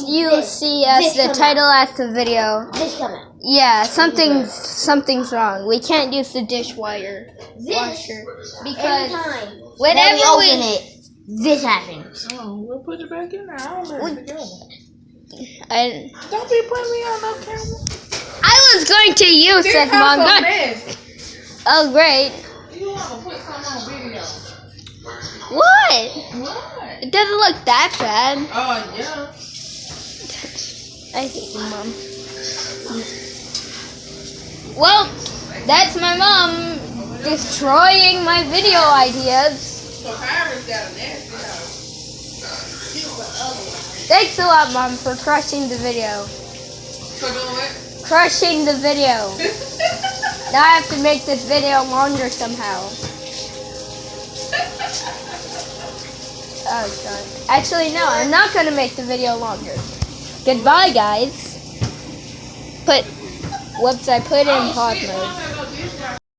you see as the title at the video. This coming. Yeah, something's wrong. We can't use the dishwasher because whenever we open it, this happens. Oh, we'll put it back in there. I don't know where to go. Don't be putting me on no camera. I was going to use it, Mom. Oh, great. You want to put something on video. What? What? It doesn't look that bad. Oh, yeah. I hate you, Mom. Well, that's my mom destroying my video ideas. So Paris got a nasty house. Thanks a lot, Mom, for crushing the video. For doing what? Crushing the video. Now I have to make this video longer somehow. Oh, God. Actually, no, I'm not going to make the video longer. Goodbye, guys. Whoops, I put it in pause mode.